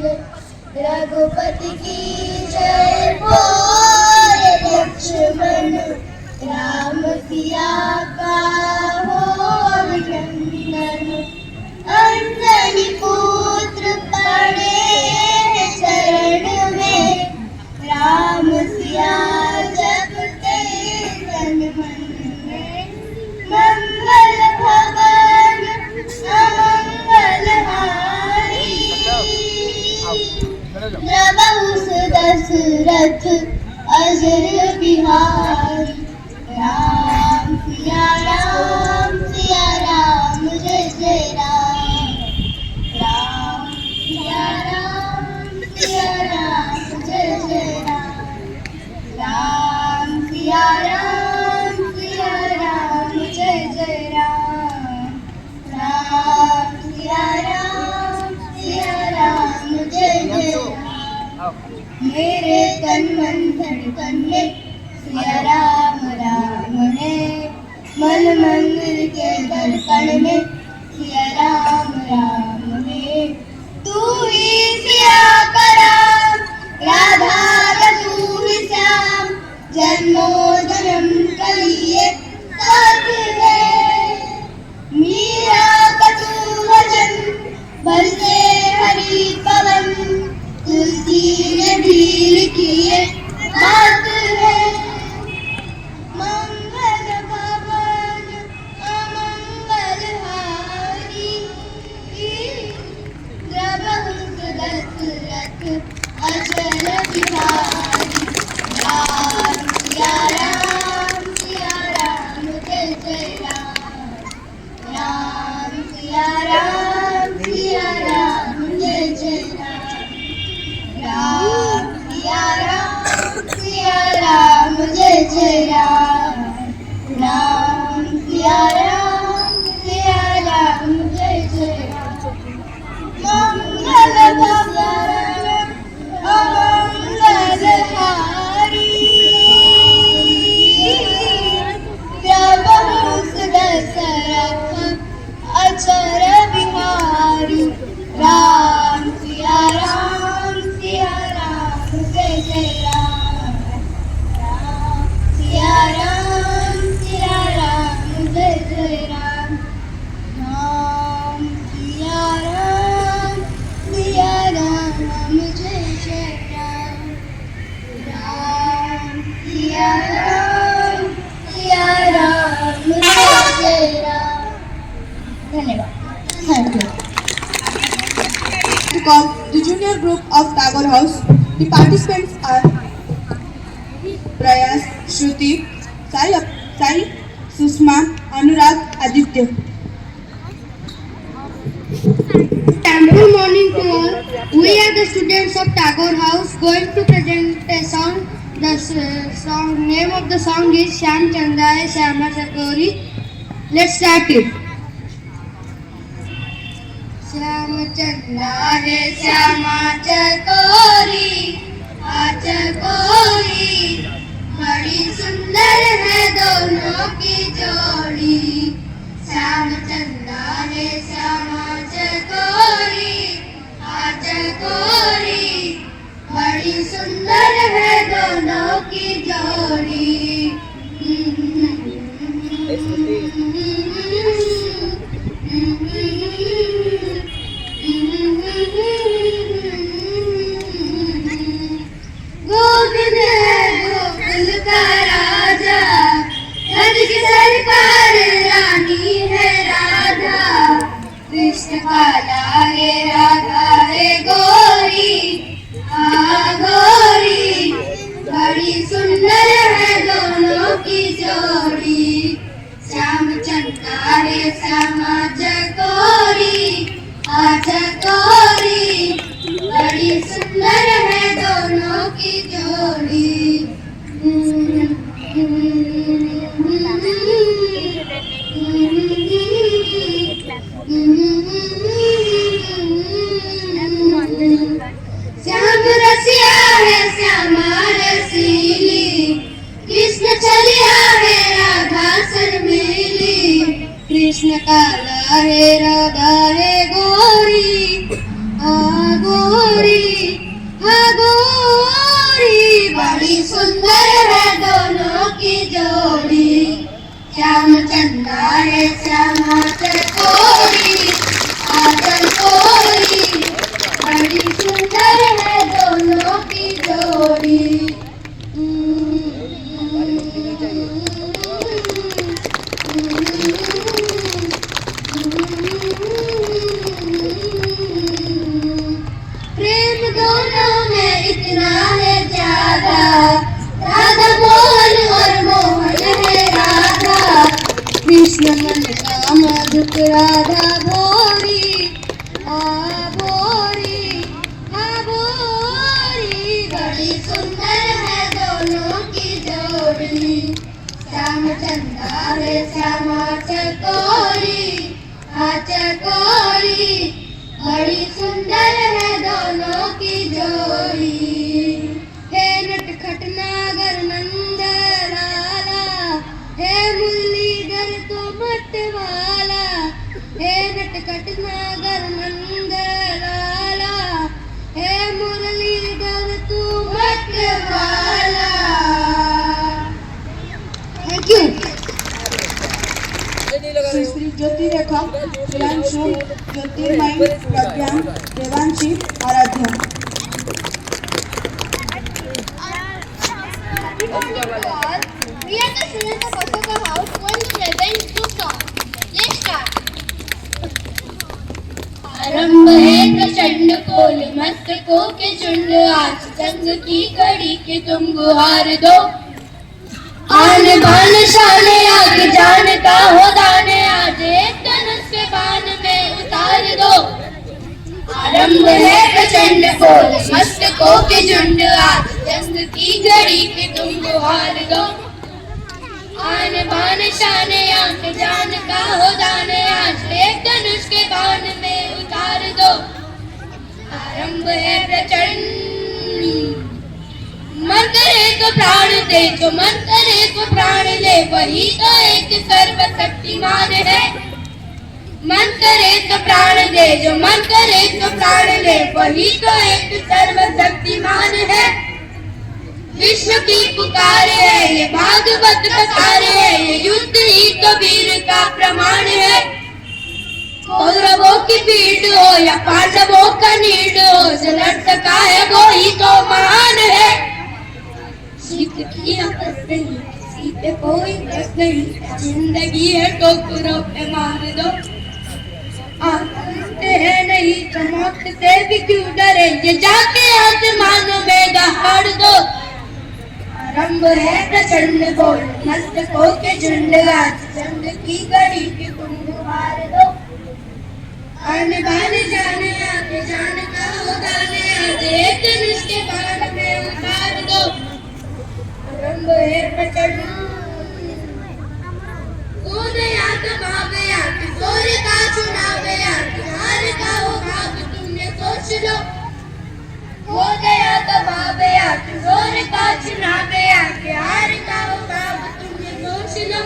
रघुपति की जय बोले लक्ष्मण राम सिया का हो अभिनंदन। अंजनी पुत्र पड़े शरण में राम सिया जग के तन मन में। मंगल भवन अमंगल हारी प्रभु दशरथ अजर बिहारी। राम सिया राम जय जय राम। राम सिया राम जय जय राम। राम सिया राम जय जय राम। राम सिया राम जय जय राम। मेरे तन मन धड़कन में सिया राम राम है। मन मंदिर के दर्पण में सिया राम राम है। तू ही सिया का राम राधा का तू ही श्याम। जन्मों जन्म का लिए साथ है। मीरा का तू भजन बरसे हरि पवन। तुलसी ने भी लिखी है बात है। मंगल भवन अमंगल हारी प्रभु दशरथ अजर बिहारी। राम सिया राम जय जय राम। राम सिया राम जय जय राम। राम सिया राम जय जय राम। राम सिया राम जय जय राम। मंगल भवन अमंगल हारी प्रभु दशरथ अजर बिहारी। राम सिया राम जय जय राम। राम सिया राम जय जय राम। राम सिया राम जय जय राम। राम सिया राम जय जय राम। धन्यवाद। Thank you. To call the junior group of Tagore House. The participants are Prayas, Shruti, Sai, Susma, Anurag, Aditya. Good morning to all. We are the students of Tagore House going to present a song. The name of the song is Shyam Chanda Hai Shyama Chakori. Let's start it. Shyam चंदा है श्यामा चकोरी चकोरी। बड़ी सुंदर है दोनों की जोड़ी। श्याम चंदा है श्यामा चकोरी चकोरी। बड़ी सुंदर है दोनों की जोड़ी। गोविंद है गोकुल का राजा, ब्रज की सरकार रानी है राधा। कृष्ण काला है राधा है गोरी गोरी। बड़ी सुंदर है गोरी बड़ी सुंदर है दोनों की जोड़ी श्याम चंदा है श्यामा चकोरी आचल कोरी बड़ी सुंदर है दोनों की जोड़ी प्रेम दोनों में इतना है ज्यादा राधा मोहन और मोहन है राधा कृष्ण मन का मधुक राधा भोरी भोरी बड़ी सुंदर है दोनों की जोड़ी श्याम चंदा है श्यामा चकोरी चकोरी बड़ी सुंदर है दोनों की जोड़ी हे नटखट नागर नंद लाला हे मुरलीधर तो मत वाला हे नटखट नागर नंद लाला हे मुरलीधर तू मत वाला thank you Shri Jyoti Rekha Shilanshu Jyotirmayi Pragyan Devanshi Aradhya We are the students of Ashoka House going to present two songs. Let's start. आरंभ है प्रचंड कोल मस्तकों के झुंड आज जंग की घड़ी के तुम गुहार दो आन बान शान आग जान का हो दाने आज एक धनुष के बाण में उतार दो आरंभ है प्रचंड कोल मस्तकों के झुंड आज जंग की घड़ी के तुम गुहार दो आन बान शान आग जान का हो दाने आज एक धनुष के बाण में उतार दो आरंभ है प्रचंड मन करे तो प्राण दे जो मन करे तो प्राण दे वही तो एक सर्वशक्तिमान है मन करे तो प्राण दे जो मन करे तो प्राण दे वही तो एक सर्वशक्तिमान है विश्व की पुकार है ये भागवत कथार है ये युद्ध ही तो वीर का प्रमाण है कौरवों की भीड़ हो या पांडवों का नीड हो जो लड़ सका है वो ही तो महान है जीत की आदत नहीं किसी पे कोई दस नहीं जिंदगी है ठोकरों पे मार दो आते हैं नहीं तो मौत से भी क्यों डरे ये जाके आसमानों में दहाड़ दो आरंभ है प्रचंड बोल मस्तकों के झुंड आज जंग की घड़ी की तुम गुहार दो आने बाने जाने आके जान का हो दाने आज एक दिन इसके बाण में उतार दो आरंभ है प्रचंड कौन याद भावे याद किशोर का चुनाव याद हार का हो भाग तुमने सोच लो हो गया तो भावे याद किशोर का चुनाव याद हार का हो भाग तुमने सोच लो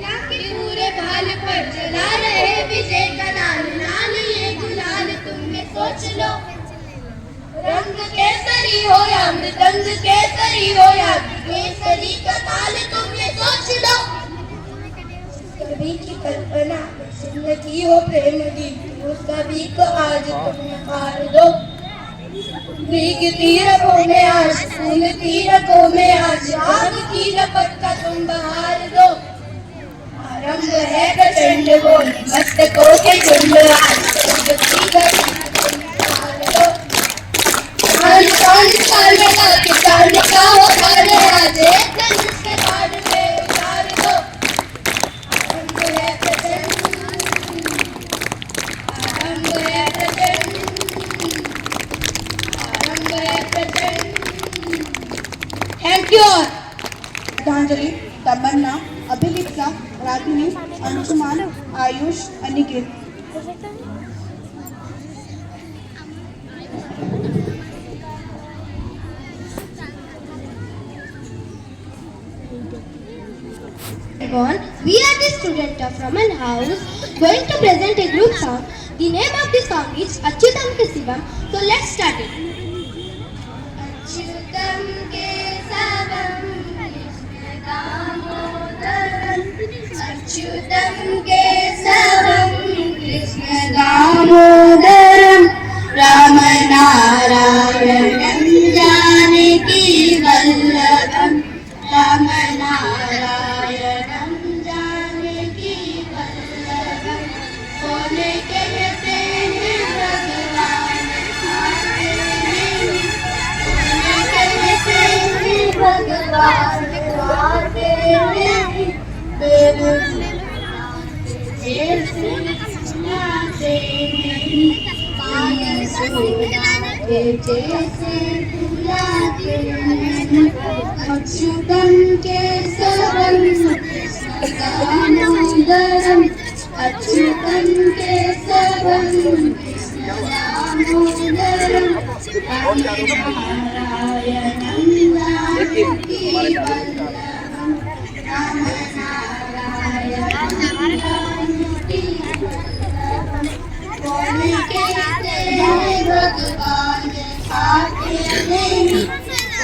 लाके पूरे भाल पर चला रहे विजय का लाल ये गुलाल तुमने सोच लो रंग केसरी हो या मृदंग केसरी हो या केसरी का ताल तुमने सोच लो कभी की कल्पना जिंदगी हो प्रेम की वो सभी को आज तुम हार दो भीग तीरकों में आज फूल तीरकों में आज आग की लपट का तुम बहार दो आरंभ है प्रचंड बोल मस्तकों के झुंड आज जंग की घड़ी तुम हार दो चांद का हो तारे आज एक धनुष के बाण में उतार दो आरंभ है प्रचंड आरंभ है प्रचंड आरंभ है प्रचंड थैंक यू श्रद्धांजलि तमन्ना Abhilipsa Ragini Anshuman Ayush Aniket We are the students of Raman House going to present a group song The name of the song is Achyutam Ke Shivam. So let's start it. Achyutam Ke Shivam Krishna Damodaram. Achyutam Ke Shivam Krishna Damodaram. Rama Narayanam Janaki Vallabham. Rama Narayanam Janaki Vallabham. Kone कहते हैं भगवान आते नहीं. Kone कहते हैं भगवान आते नहीं. तेरे जैसे आते नहीं. माया सोना के जैसे बुलाते नहीं. अच्युतम केशवम कृष्ण दामोदरम. अच्युतम केशवम कृष्ण दामोदरम. नारायणं जानकी वल्लभं. राम नारायणं जानकी वल्लभं. कौन कहते हैं भगवान आते नहीं.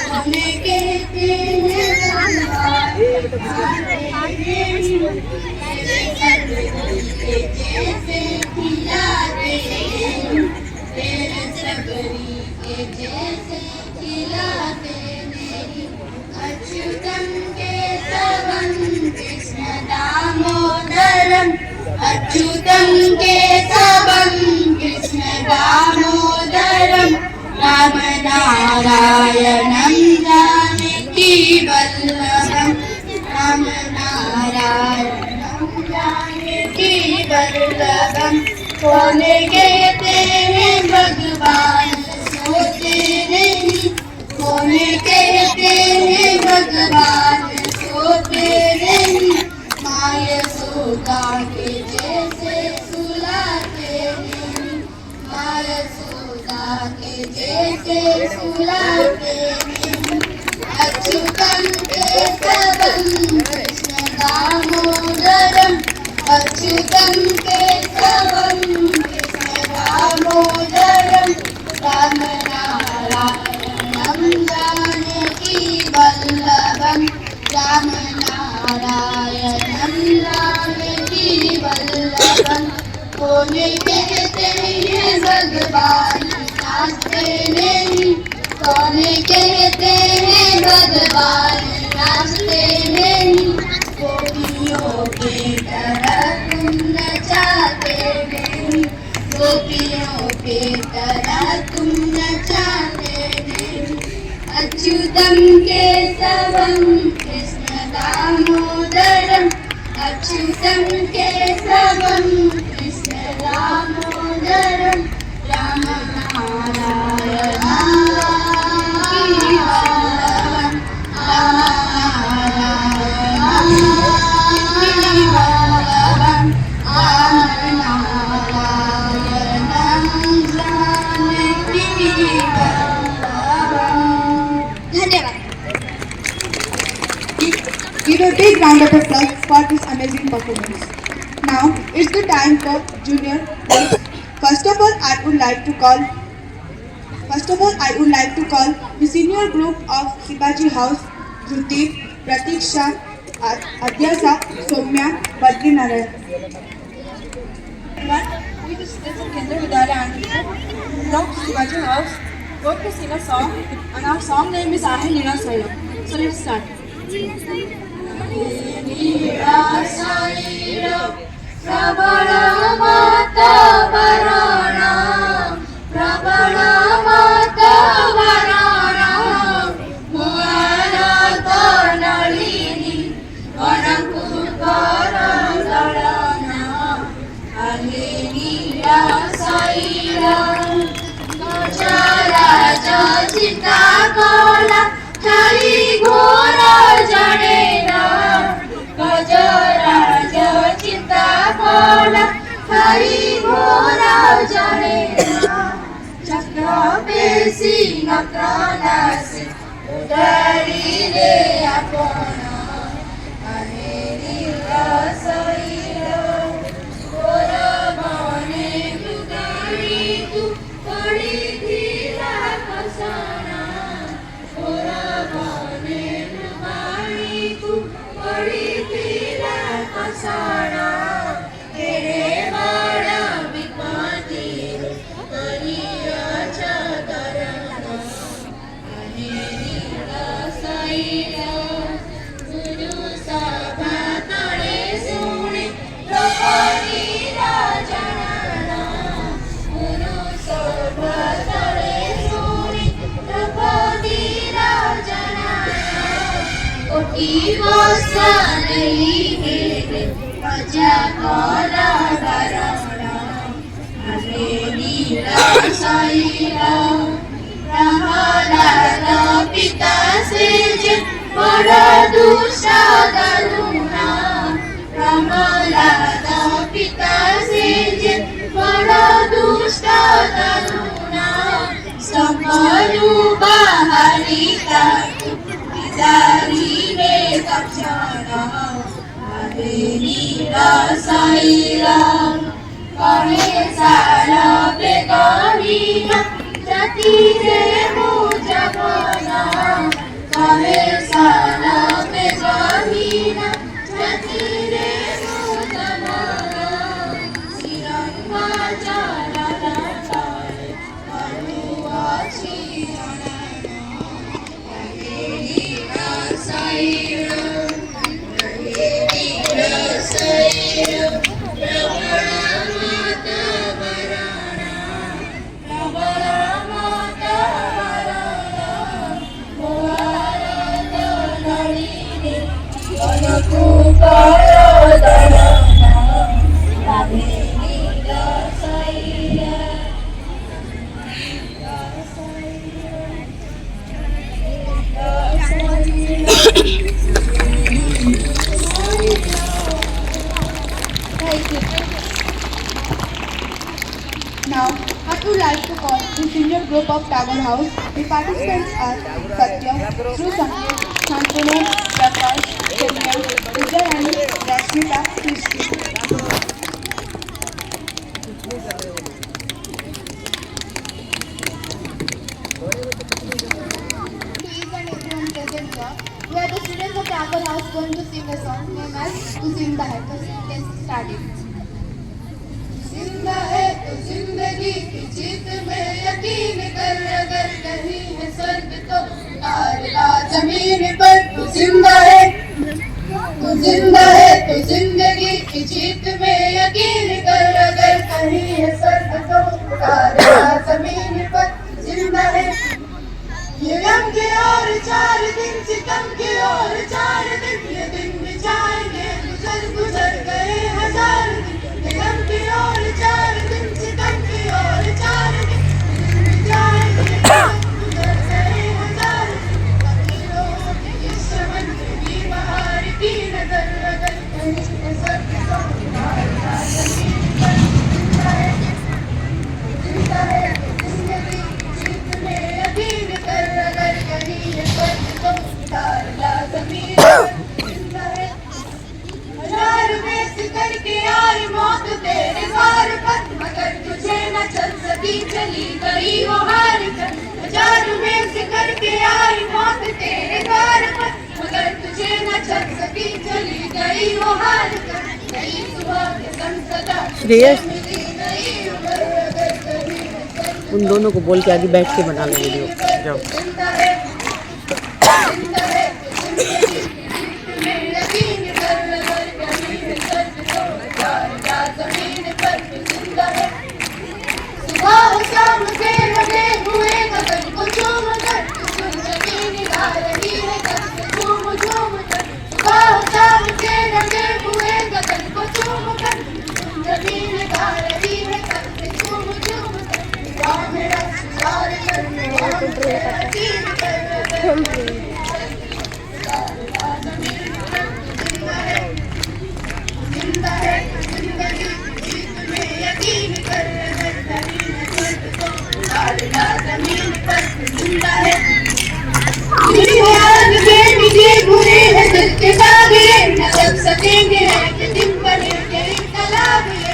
कौन कहते हैं भगवान आते नहीं. जैसे खिलाते नहीं. तेरे सबरी के जैसे खिलाते नहीं. अच्युतम केशवम कृष्ण दामोदरम. अच्युतम केशवम कृष्ण दामोदरम. राम नारायणं जानकी वल्लभं. राम नारायणं जानकी वल्लभं. कौन कहते हैं भगवान सोते नहीं. कौन कहते हैं भगवान सोते नहीं. माया सोदा के जैसे सुलाते नहीं. माया सोदा के जैसे सुलाते नहीं. अच्युतम केशवम कृष्ण दामोदरम. अच्युतम केशवम कृष्ण दामोदरम. राम नारायणं जानकी वल्लभं. राम नारायणं जानकी वल्लभं. कौन कहते हैं भगवान नाचते नहीं. कौन कहते हैं भगवान नाचते नहीं. गोपियों की तरह तुम नचाते नहीं. गोपियों की तरह तुम नचाते नहीं. अच्युतम केशवम कृष्ण दामोदरम. अच्युतम केशवम कृष्ण दामोदरम. राम नारायणं जानकी वल्लभं. राम नारायणं जानकी वल्लभं. राम नारायणं जानकी वल्लभं. धन्यवाद. Give a big round of applause for this amazing performance. Now it's the time for junior groups. First of all, I would like to call the senior group of Shivaji House, Dhruti, Pratiksha, Adyasa, Soumya, Badrinarayan. We the students of Kendra Vidyalaya and from Shivaji House going to sing a song, and our song name is Ahe Nira Sayam. So let's start. प्रबल वातावरण. प्रबल वातावरण. मोहन नलिनी वनकुकर दलन. अहे निराशैल गजराज चिता कला. छाई घोर जड़ेन. गजराज चिता कला. छाई घोर जड़ेन. चक्र पेशी नक्र नासी उदारी रे आपण. अहे निराशैल घोर बने पिता से बड़ा दूसरा करुणा प्रहलाद पिता से बड़ा दूसरा करुणा सबनु बाहरी जारी ने कक्षणा हरे नीला साईरा कहे सारा बेगारीना जति रे मुझबना कहे सारा बेगारीना जति रे मुझबना सिरंगा जारा लाए करुआ छियाना हरे नीला साईरा हरे नीला Saira Now, I would like to call the senior group of Tagore House. The participants are Satya, Sru Sanket, Shantanu, Prakash, Kenya, Vijayani, Rashmita, Kristi. To each and everyone present here, we are the students of Tagore House going to sing a song named as To Sing the Head. Let's start it. जिंदा है तो जिंदगी की जीत में यकीन कर अगर कहीं है स्वर्ग तो उतार ला जमीन पर तू जिंदा है तो जिंदगी की जीत में यकीन कर अगर कहीं है स्वर्ग तो उतार ला जमीन पर जिंदा है ये गम के और 4 दिन सितम के और 4 दिन ये दिन भी जाएंगे गुजर गए 1000 दिन ये गम के और 4 दिन सितम के और 4 दिन भी जाएंगे गुजर गए 1000 दिन फकीरों की इस चमन की बहार की नजर अगर कहीं है स्वर्ग तो तुम्हारा जमीन पर जिंदा है जिंदगी जीत में यकीन कर अगर कहीं है स्वर्ग तो उतार ला जमीन पर जिंदा है 1000 में सिकर के यार मौत तेरे द्वार पर मगर तुझे न चल सकी चली गई वो हार कर 1000 में सिकर के यार मौत तेरे द्वार पर मगर तुझे न चल सकी चली गई वो हार कर नई सुबह के संग सदा श्रेयस मिली नई उम्र अगर कहीं है स्वर्ग उन दोनों को बोल के आगे बैठ के बना लो वीडियो जाओ जिंदा है जिंदा है जिंदगी की जीत में यकीन कर अगर कहीं है स्वर्ग तो उतार ला जमीन पर तू जिंदा है सुबह शाम से लगे हुए गगन को चूम कर तू जिंदगी निभा रही है कसम झूम झूम कर सुबह शाम से लगे हुए गगन को चूम कर तू जिंदगी निभा रही है कसम झूम झूम कर वाह मेरा प्यार कर यकीन कर जिंदा है जिंदगी जीत में यकीन कर अगर कहीं है स्वर्ग तो उतार ला जमीन पर जिंदा है दुनियान के मिटे बुरे हैं दिल के दाग ये न जग सकेंगे है कि दिन बने के इनकलाब ये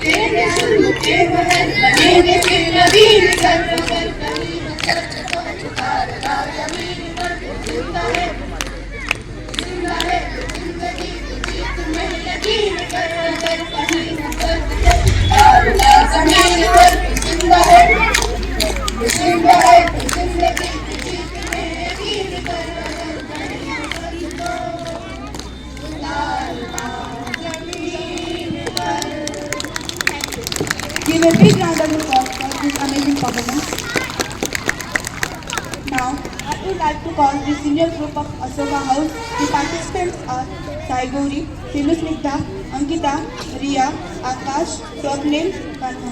तेरे शुरू के महल बनेंगे फिर नवीन सर्व कर कहीं न सर्व को पुकारना जमीन पर जिंदा है जिंदगी की जीत में यकीन कर कहीं न सर्व को पुकारना जमीन पर जिंदा है जिंदगी की जीत में यकीन कर कहीं न सर्व को पुकारना जमीन पर. Give a big round of applause for this amazing performance. Now, I would like to call the senior group of Asoka House. The participants are Sai Gauri, Sinu Snigdha, Ankita, Riya, Akash, Swapnil, Kanha.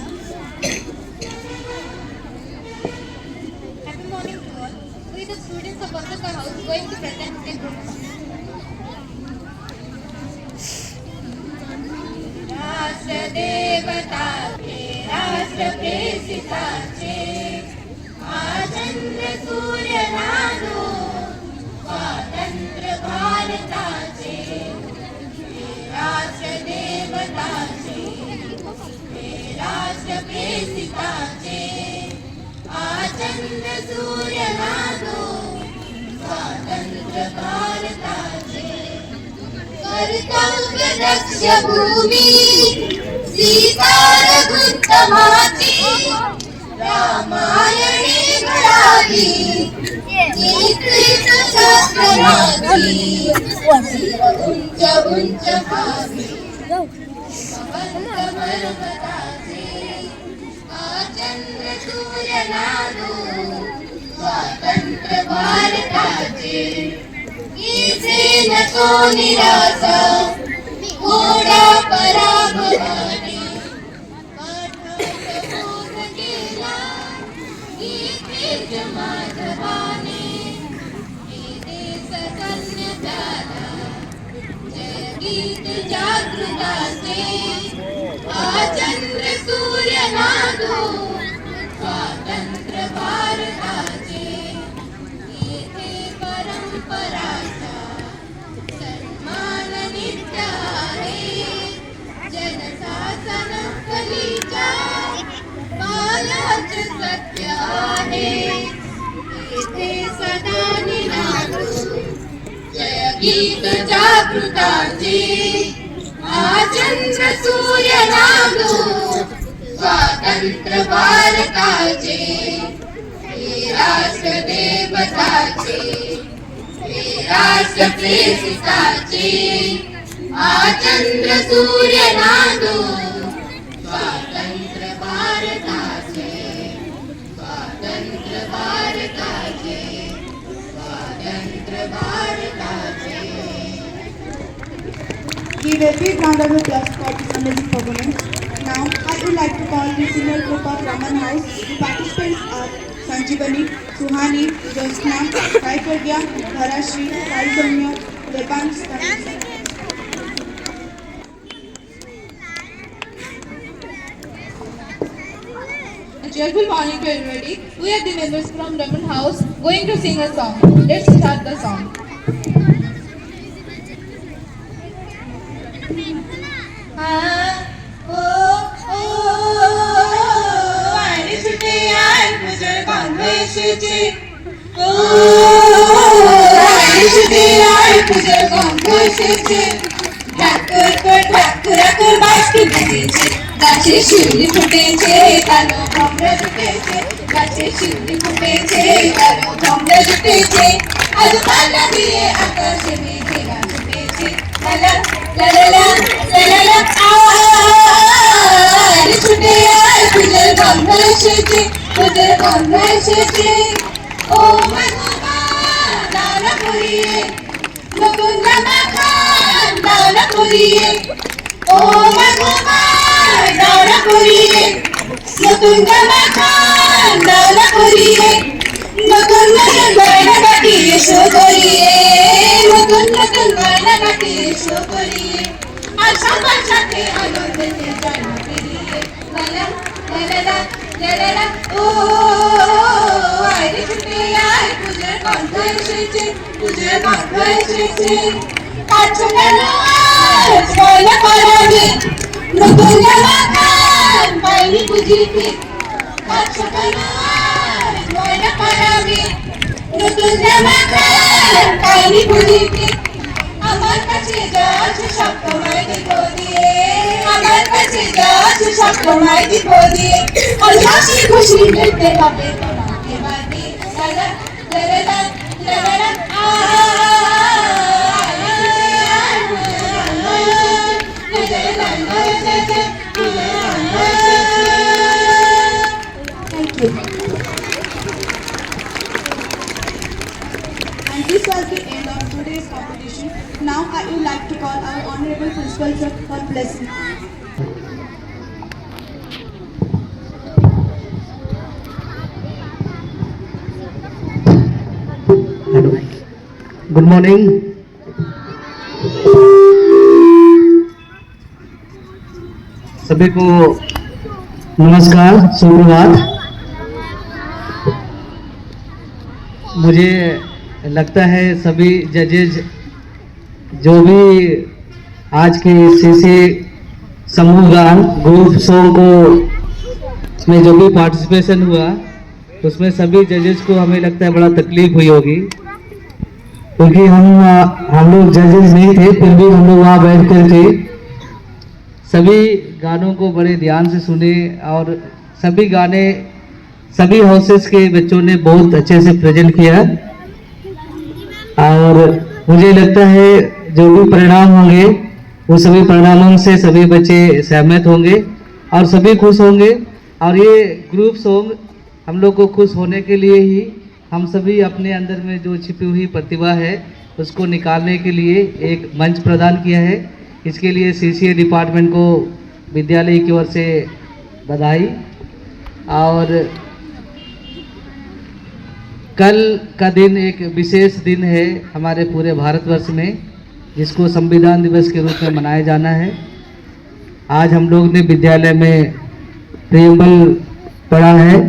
Happy morning to all. We the students of Ashoka House going to present a group song. राष्ट्र देवता के राष्ट्र प्रेषिताचे आचंद्र सूर्य नादो स्वातंत्र्य भारताचे राष्ट्र देवताचे राष्ट्र प्रेषिताचे आचंद्र सूर्य नादो स्वातंत्र्य भारताचे कर्तव्य दक्ष भूमी सीतारघुत्तमाची रामायणे घडाली नीतीच शास्त्रमाची उंच उंच भावी भवंत मर्मदाचे आचंद्र सूर्य नादो स्वातंत्र्य भारताचे इसे न तो निराशा घोडा पराभवाने पाठवून गेला गीतेच माधवाने देश धन्य झाला जय गीत जागृताचे आचंद्र सूर्य नादो स्वातंत्र्य भारताचे इथे परंपराचा सन्मान नित्य आहे जनशासन कलीच्या बालाच सत्य आहे इथे सदा निनादो जय गीत जागृताचे आचंद्र सूर्य नादो स्वातंत्र्य भारताचे राष्ट्र देवताचे राष्ट्र प्रेषिताचे आचंद्र सूर्य नादो स्वातंत्र्य भारताचे स्वातंत्र्य भारताचे स्वातंत्र्य भारताचे. Give a big round of applause for this amazing performance. Now, I would like to call the senior group of Raman House. The participants are Sanjeevani, Suhani, Jyotsna, Sai Pragya, Dharashri, Sai Soumya, Devans, Tanisha. A cheerful morning to everybody. We are the members from Raman House going to sing a song. Let's start the song. गाछे शिवली फुटेছে কালো ভমরা জুটেছে গাছে শিউলি ফুটেছে কালো ভমরা জুটেছে আজ পালা দিয়ে আকাশে মেঘেরা ছুটেছে লালা লালা লালা আয় ছুটে আয় ফুলের গন্ধ এসেছে ফুলের গন্ধ এসেছে ও মা দানা করিয়ে নতুন জামা খান দানা করিয়ে ও মা দানা করিয়ে নতুন জামা খান দানা করিয়ে নতুন নতুন গয়না কাটি এসো করিয়ে নতুন নতুন গয়না কাটি এসো করিয়ে আর সবার সাথে আনন্দেতে জানা পেরিয়ে লালা লালা লালা ও আরে ছুটে আয় পূজার গন্ধ এসেছে পূজার গন্ধ এসেছে পাঁচ কেন আজ গয়না করাবে নতুন জামা পাইনি বুঝি ঠিক আর ছোট নয় ময়না পারাবি নতুন জামা পাইনি বুঝি ঠিক আমার কাছে যা আছে সব তোমায় দিব দিয়ে আমার কাছে যা আছে সব তোমায় দিব দিয়ে আর হাসি খুশি দেখতে হবে তোমাকে বাদি লালা লালা লালা Thank you. And this was the end of today's competition. Now I would like to call our honorable principal sir for blessing. Hello, good morning. सभी को नमस्कार, सुप्रभात। मुझे लगता है सभी जजेज जो भी आज के सीसी समूह गान ग्रुप सॉन्ग को में जो भी पार्टिसिपेशन हुआ उसमें सभी जजेस को हमें लगता है बड़ा तकलीफ हुई होगी, क्योंकि हम लोग जजेस नहीं थे, फिर भी हम लोग वहाँ बैठ करके सभी गानों को बड़े ध्यान से सुने और सभी गाने सभी हाउसेस के बच्चों ने बहुत अच्छे से प्रेजेंट किया। और मुझे लगता है जो भी परिणाम होंगे वो सभी परिणामों से सभी बच्चे सहमत होंगे और सभी खुश होंगे। और ये ग्रुप सॉन्ग हम लोग को खुश होने के लिए ही हम सभी अपने अंदर में जो छिपी हुई प्रतिभा है उसको निकालने के लिए एक मंच प्रदान किया है। इसके लिए सीसीए डिपार्टमेंट को विद्यालय की ओर से बधाई। और कल का दिन एक विशेष दिन है हमारे पूरे भारतवर्ष में, जिसको संविधान दिवस के रूप में मनाया जाना है। आज हम लोग ने विद्यालय में प्रियम्बल पढ़ा है,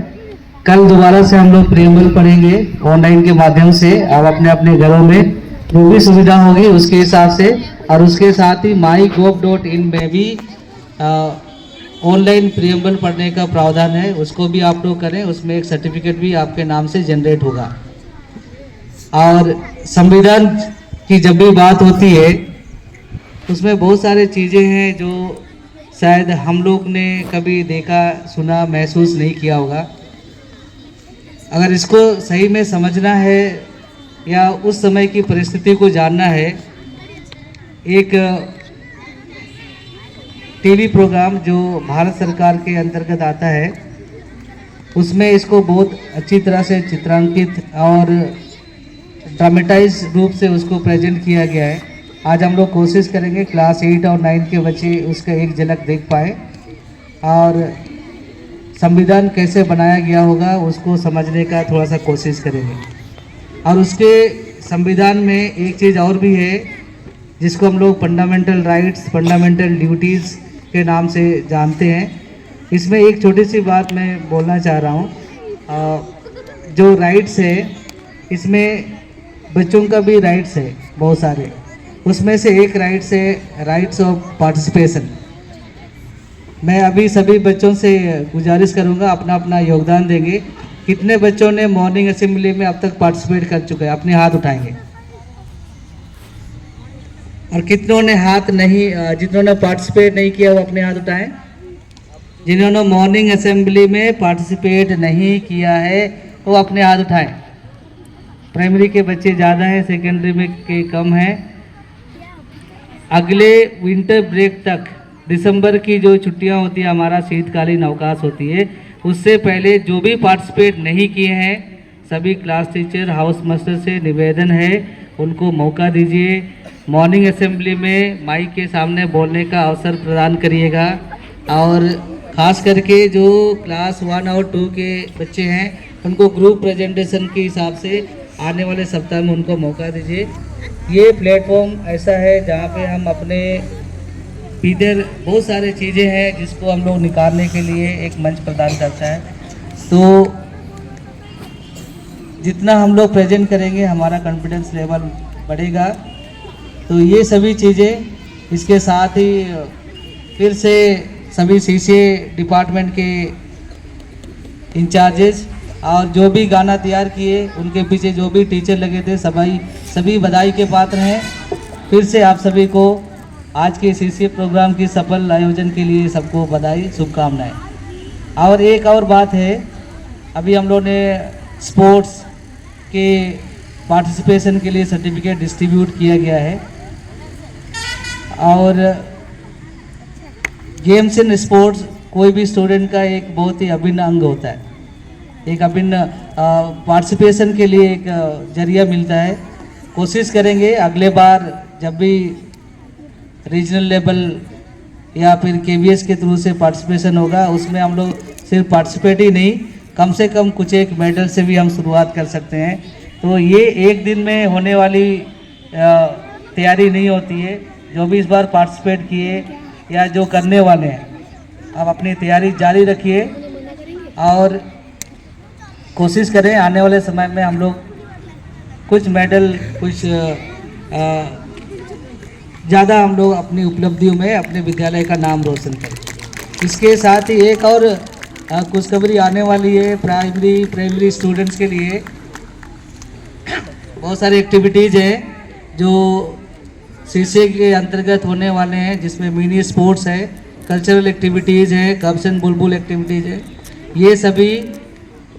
कल दोबारा से हम लोग प्रियम्बल पढ़ेंगे ऑनलाइन के माध्यम से। अब अपने अपने घरों में जो भी सुविधा होगी उसके हिसाब से, और उसके साथ ही mygov.in में भी ऑनलाइन प्रियम्बल पढ़ने का प्रावधान है, उसको भी आप लोग करें। उसमें एक सर्टिफिकेट भी आपके नाम से जनरेट होगा। और संविधान की जब भी बात होती है उसमें बहुत सारे चीज़ें हैं जो शायद हम लोग ने कभी देखा, सुना, महसूस नहीं किया होगा। अगर इसको सही में समझना है या उस समय की परिस्थिति को जानना है, एक टीवी प्रोग्राम जो भारत सरकार के अंतर्गत आता है उसमें इसको बहुत अच्छी तरह से चित्रांकित और ड्रामेटाइज रूप से उसको प्रेजेंट किया गया है। आज हम लोग कोशिश करेंगे क्लास 8 और 9 के बच्चे उसका एक झलक देख पाए और संविधान कैसे बनाया गया होगा उसको समझने का थोड़ा सा कोशिश करेंगे। और उसके संविधान में एक चीज़ और भी है जिसको हम लोग फंडामेंटल राइट्स, फंडामेंटल ड्यूटीज़ के नाम से जानते हैं। इसमें एक छोटी सी बात मैं बोलना चाह रहा हूँ। जो राइट्स है इसमें बच्चों का भी राइट्स है बहुत सारे, उसमें से एक राइट्स है राइट्स ऑफ पार्टिसिपेशन। मैं अभी सभी बच्चों से गुजारिश करूंगा अपना अपना योगदान देंगे। कितने बच्चों ने मॉर्निंग असेंबली में अब तक पार्टिसिपेट कर चुके हैं? अपने हाथ उठाएंगे। और कितनों ने हाथ नहीं, जिन्होंने पार्टिसिपेट नहीं किया वो अपने हाथ उठाएं। जिन्होंने मॉर्निंग असेंबली में पार्टिसिपेट नहीं किया है वो अपने हाथ उठाएं। प्राइमरी के बच्चे ज़्यादा हैं, सेकेंडरी में के कम हैं। अगले विंटर ब्रेक तक, दिसंबर की जो छुट्टियां होती है, हमारा शीतकालीन अवकाश होती है, उससे पहले जो भी पार्टिसिपेट नहीं किए हैं सभी क्लास टीचर, हाउस मास्टर से निवेदन है उनको मौका दीजिए। मॉर्निंग असेंबली में माइक के सामने बोलने का अवसर प्रदान करिएगा। और ख़ास करके जो क्लास 1 और 2 के बच्चे हैं उनको ग्रुप प्रेजेंटेशन के हिसाब से आने वाले सप्ताह में उनको मौका दीजिए। ये प्लेटफॉर्म ऐसा है जहाँ पे हम अपने इधर बहुत सारे चीज़ें हैं जिसको हम लोग निकालने के लिए एक मंच प्रदान करता है। तो जितना हम लोग प्रेजेंट करेंगे हमारा कॉन्फिडेंस लेवल बढ़ेगा। तो ये सभी चीज़ें, इसके साथ ही फिर से सभी सीसीए डिपार्टमेंट के इंचार्जेस और जो भी गाना तैयार किए, उनके पीछे जो भी टीचर लगे थे, सभी बधाई के पात्र हैं। फिर से आप सभी को आज के सीसीए प्रोग्राम की सफल आयोजन के लिए सबको बधाई, शुभकामनाएं। और एक और बात है, अभी हम लोग ने स्पोर्ट्स के पार्टिसिपेशन के लिए सर्टिफिकेट डिस्ट्रीब्यूट किया गया है। और गेम्स एंड स्पोर्ट्स कोई भी स्टूडेंट का एक बहुत ही अभिन्न अंग होता है, एक अभिन्न पार्टिसिपेशन के लिए एक जरिया मिलता है। कोशिश करेंगे अगले बार जब भी रीजनल लेवल या फिर केवीएस के थ्रू से पार्टिसिपेशन होगा, उसमें हम लोग सिर्फ पार्टिसिपेट ही नहीं, कम से कम कुछ एक मेडल से भी हम शुरुआत कर सकते हैं। तो ये एक दिन में होने वाली तैयारी नहीं होती है। जो भी इस बार पार्टिसिपेट किए या जो करने वाले हैं, आप अपनी तैयारी जारी रखिए और कोशिश करें आने वाले समय में हम लोग कुछ मेडल, कुछ ज़्यादा हम लोग अपनी उपलब्धियों में अपने विद्यालय का नाम रोशन करें। इसके साथ ही एक और खुशखबरी आने वाली है प्राइमरी स्टूडेंट्स के लिए। बहुत सारी एक्टिविटीज़ हैं जो सीसीए के अंतर्गत होने वाले हैं, जिसमें मिनी स्पोर्ट्स है, कल्चरल एक्टिविटीज़ है, कब्स एंड बुलबुल एक्टिविटीज़ है। ये सभी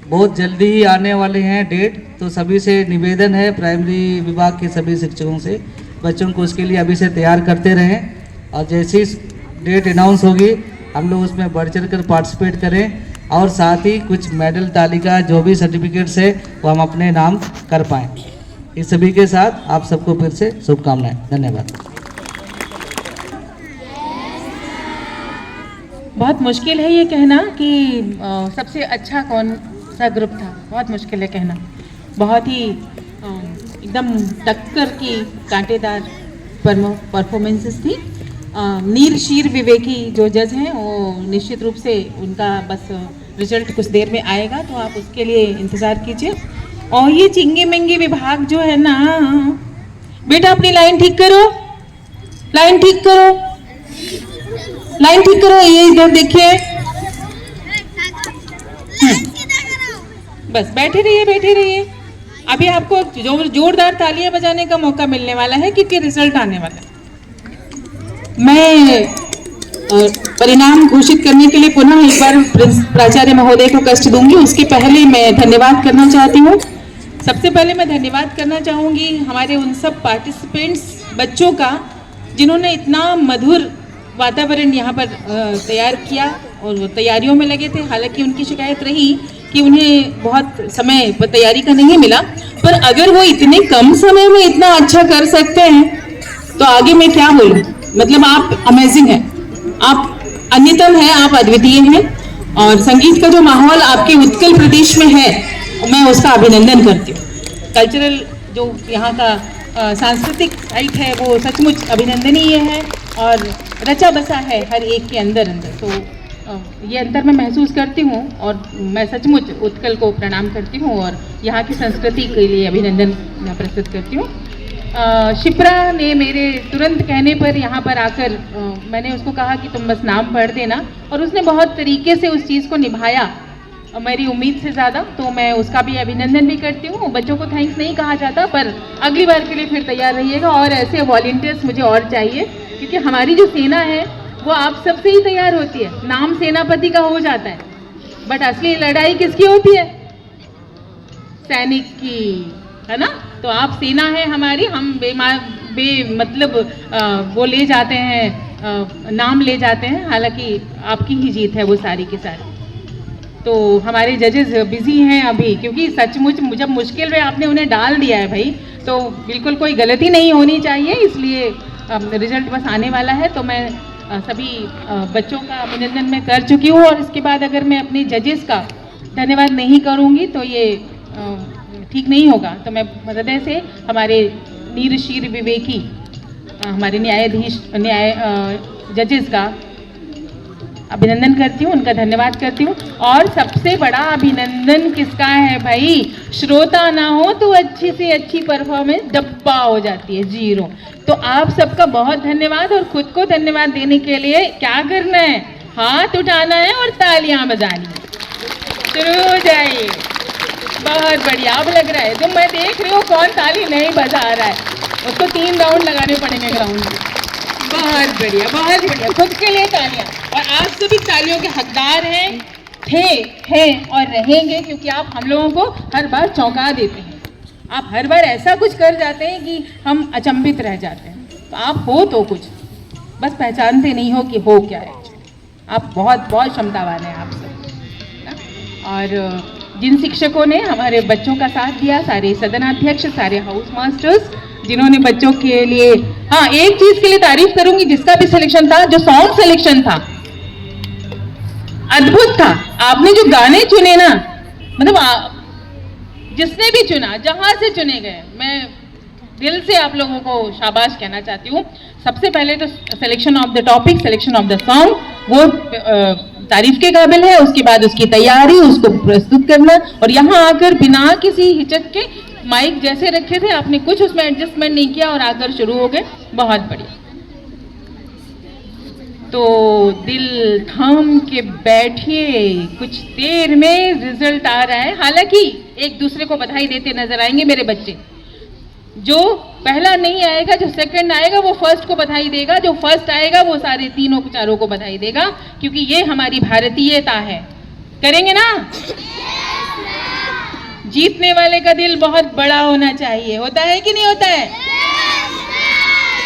बहुत जल्दी ही आने वाले हैं डेट। तो सभी से निवेदन है, प्राइमरी विभाग के सभी शिक्षकों से, बच्चों को उसके लिए अभी से तैयार करते रहें और जैसी डेट अनाउंस होगी हम लोग उसमें बढ़ चढ़ कर पार्टिसिपेट करें और साथ ही कुछ मेडल तालिका, जो भी सर्टिफिकेट्स है वो हम अपने नाम कर पाएँ। इस सभी के साथ आप सबको फिर से शुभकामनाएं। धन्यवाद। बहुत मुश्किल है ये कहना कि सबसे अच्छा कौन सा ग्रुप था, बहुत मुश्किल है कहना। बहुत ही एकदम टक्कर की कांटेदार परफॉर्मेंसेस थी। नीर शीर विवेकी जो जज हैं वो निश्चित रूप से उनका बस रिजल्ट कुछ देर में आएगा, तो आप उसके लिए इंतज़ार कीजिए। और ये चिंगी मिंगी विभाग जो है ना, बेटा अपनी लाइन ठीक करो, लाइन ठीक करो, लाइन ठीक करो, ये इधर देखिए। बस बैठे रहिए, बैठे रहिए। अभी आपको जोरदार तालियां बजाने का मौका मिलने वाला है क्योंकि रिजल्ट आने वाला है। मैं परिणाम घोषित करने के लिए पुनः एक बार प्राचार्य महोदय को कष्ट दूंगी। उसके पहले मैं धन्यवाद करना चाहती हूँ। सबसे पहले मैं धन्यवाद करना चाहूँगी हमारे उन सब पार्टिसिपेंट्स बच्चों का जिन्होंने इतना मधुर वातावरण यहाँ पर तैयार किया और वो तैयारियों में लगे थे। हालांकि उनकी शिकायत रही कि उन्हें बहुत समय पर तैयारी का नहीं मिला, पर अगर वो इतने कम समय में इतना अच्छा कर सकते हैं तो आगे मैं क्या बोलूं। मतलब आप अमेजिंग हैं, आप अन्यतम हैं, आप अद्वितीय हैं। और संगीत का जो माहौल आपके उत्कल प्रदेश में है, मैं उसका अभिनंदन करती हूँ। कल्चरल जो यहाँ का सांस्कृतिक साइट है वो सचमुच अभिनंदनीय है और रचा बसा है हर एक के अंदर अंदर। तो ये अंतर मैं महसूस करती हूँ और मैं सचमुच उत्कल को प्रणाम करती हूँ और यहाँ की संस्कृति के लिए अभिनंदन मैं प्रस्तुत करती हूँ। शिप्रा ने मेरे तुरंत कहने पर यहाँ पर आकर मैंने उसको कहा कि तुम बस नाम पढ़ देना, और उसने बहुत तरीके से उस चीज़ को निभाया मेरी उम्मीद से ज़्यादा। तो मैं उसका भी अभिनंदन भी करती हूँ। बच्चों को थैंक्स नहीं कहा जाता, पर अगली बार के लिए फिर तैयार रहिएगा और ऐसे वॉलंटियर्स मुझे और चाहिए, क्योंकि हमारी जो सेना है वो आप सबसे ही तैयार होती है। नाम सेनापति का हो जाता है, बट असली लड़ाई किसकी होती है? सैनिक की, है ना। तो आप सेना है हमारी, हम मतलब वो ले जाते हैं, नाम ले जाते हैं, हालांकि आपकी ही जीत है वो सारी की सारी। तो हमारे जजेस बिजी हैं अभी, क्योंकि सचमुच जब मुश्किल में आपने उन्हें डाल दिया है भाई, तो बिल्कुल कोई गलती नहीं होनी चाहिए, इसलिए रिजल्ट बस आने वाला है। तो मैं सभी बच्चों का अभिनंदन मैं कर चुकी हूँ और इसके बाद अगर मैं अपने जजेस का धन्यवाद नहीं करूँगी तो ये ठीक नहीं होगा। तो मैं हृदय से हमारे नीर शीर विवेकी हमारे जजेस का अभिनंदन करती हूँ, उनका धन्यवाद करती हूँ। और सबसे बड़ा अभिनंदन किसका है भाई? श्रोता ना हो तो अच्छी से अच्छी परफॉर्मेंस डब्बा हो जाती है, 0। तो आप सबका बहुत धन्यवाद। और खुद को धन्यवाद देने के लिए क्या करना है? हाथ उठाना है और तालियां बजानी है। शुरू हो जाइए। बहुत बढ़िया। अब लग रहा है जो मैं देख रही हूँ कौन ताली नहीं बजा रहा है, उसको 3 राउंड लगाने पड़ेंगे ग्राउंड में। बहुत बढ़िया, बहुत बढ़िया। खुद के लिए तालियां। और आप सभी तालियों के हकदार हैं और रहेंगे, क्योंकि आप हम लोगों को हर बार चौंका देते हैं। आप हर बार ऐसा कुछ कर जाते हैं कि हम अचंभित रह जाते हैं। तो आप हो तो कुछ, बस पहचानते नहीं हो कि हो क्या है। आप बहुत बहुत क्षमतावान हैं आप सब। और जिन शिक्षकों ने हमारे बच्चों का साथ दिया, सारे सदनाध्यक्ष, सारे हाउस मास्टर्स, जिन्होंने बच्चों के लिए, हाँ एक चीज के लिए तारीफ करूंगी, जिसका भी सिलेक्शन था, जो सॉन्ग सिलेक्शन था अद्भुत था। आपने जो गाने चुने ना, मतलब जिसने भी चुना, जहां से चुने गए, मैं दिल से आप लोगों को शाबाश कहना चाहती हूँ। सबसे पहले तो selection of the topic, selection of the song, वो तारीफ के काबिल है। उसके बाद उसकी तैयारी, उसको प्रस्तुत करना, और यहाँ आकर बिना किसी हिचक के माइक जैसे रखे थे, आपने कुछ उसमें एडजस्टमेंट नहीं किया और आकर शुरू हो गए। बहुत बढ़िया। तो दिल थाम के बैठिए, कुछ देर में रिजल्ट आ रहा है। हालांकि एक दूसरे को बधाई देते नजर आएंगे मेरे बच्चे। जो पहला नहीं आएगा, जो सेकंड आएगा, वो फर्स्ट को बधाई देगा। जो फर्स्ट आएगा वो सारे तीनों चारों को बधाई देगा, क्योंकि ये हमारी भारतीयता है। करेंगे ना? जीतने वाले का दिल बहुत बड़ा होना चाहिए। होता है कि नहीं होता है?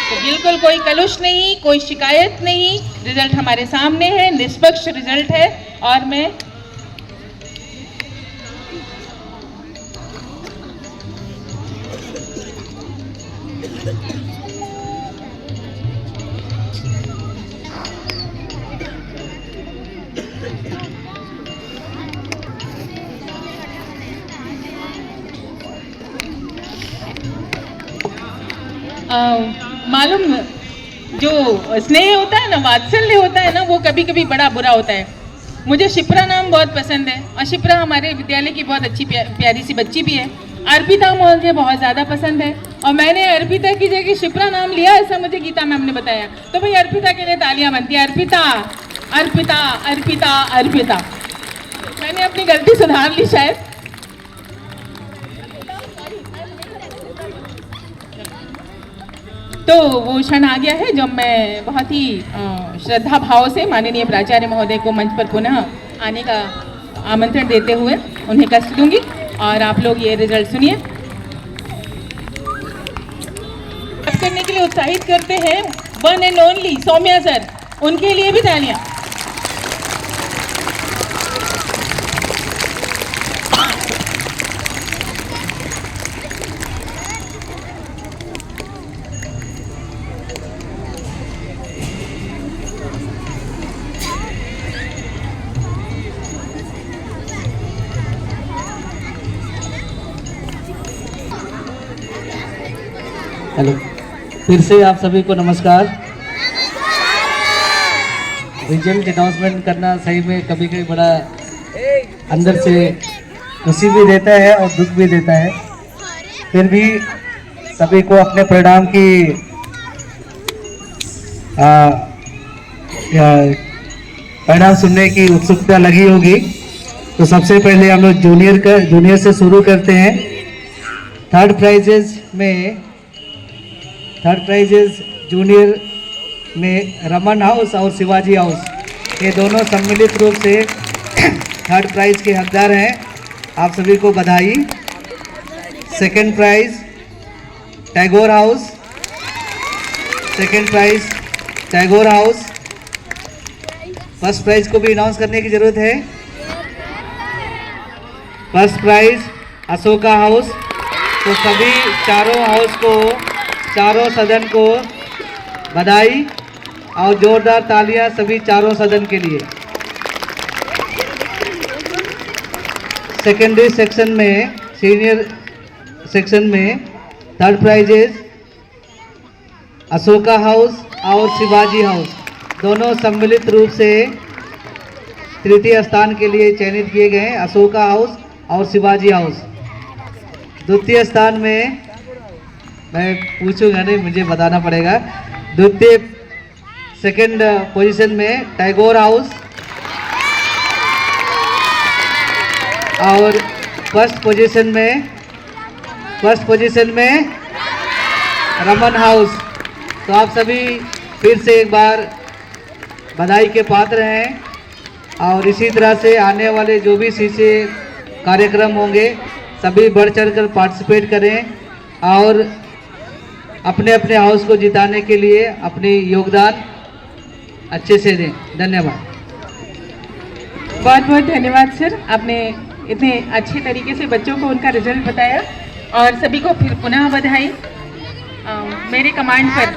तो बिल्कुल कोई कलुष नहीं, कोई शिकायत नहीं। रिजल्ट हमारे सामने है, निष्पक्ष रिजल्ट है। और मैं मालूम, जो स्नेह होता है ना, वात्सल्य होता है ना, वो कभी कभी बड़ा बुरा होता है। मुझे शिप्रा नाम बहुत पसंद है, और शिप्रा हमारे विद्यालय की बहुत अच्छी प्यारी सी बच्ची भी है। अर्पिता मुझे बहुत ज़्यादा पसंद है, और मैंने अर्पिता की जगह शिप्रा नाम लिया, ऐसा मुझे गीता मैम ने बताया। तो भाई अर्पिता के लिए तालियां बनती है। अर्पिता, अर्पिता, अर्पिता, अर्पिता। मैंने अपनी गलती सुधार ली शायद। तो वो क्षण आ गया है जब मैं बहुत ही श्रद्धा भाव से माननीय प्राचार्य महोदय को मंच पर पुनः आने का आमंत्रण देते हुए उन्हें कष्ट दूंगी। और आप लोग ये रिजल्ट सुनिए। करने के लिए उत्साहित करते हैं one and only Soumya sir, उनके लिए भी तालियां। हेलो, फिर से आप सभी को नमस्कार। रिजल्ट अनाउंसमेंट करना सही में कभी कभी बड़ा अंदर से खुशी भी देता है और दुख भी देता है। फिर भी सभी को अपने परिणाम की परिणाम सुनने की उत्सुकता लगी होगी। तो सबसे पहले हम लोग जूनियर से शुरू करते हैं। थर्ड प्राइजेज जूनियर में रमन हाउस और शिवाजी हाउस, ये दोनों सम्मिलित रूप से थर्ड प्राइज के हकदार हैं। आप सभी को बधाई। Second prize Tagore house, second prize Tagore house. First prize को भी अनाउंस करने की जरूरत है। First prize Ashoka house. तो सभी चारों हाउस को, चारों सदन को बधाई और जोरदार तालियां सभी चारों सदन के लिए। सेकेंडरी सेक्शन में, सीनियर सेक्शन में थर्ड प्राइजेज अशोका हाउस और शिवाजी हाउस दोनों सम्मिलित रूप से तृतीय स्थान के लिए चयनित किए गए हैं। अशोका हाउस और शिवाजी हाउस। द्वितीय स्थान में, मैं पूछूंगा नहीं, मुझे बताना पड़ेगा। द्वितीय सेकंड पोजीशन में टैगोर हाउस और फर्स्ट पोजीशन में रमन हाउस। तो आप सभी फिर से एक बार बधाई के पात्र हैं और इसी तरह से आने वाले जो भी शीशे कार्यक्रम होंगे सभी बढ़ चढ़कर पार्टिसिपेट करें और अपने अपने हाउस को जिताने के लिए अपनी योगदान अच्छे से दें। धन्यवाद। बहुत बहुत धन्यवाद सर, आपने इतने अच्छे तरीके से बच्चों को उनका रिजल्ट बताया और सभी को फिर पुनः बधाई। मेरे कमांड पर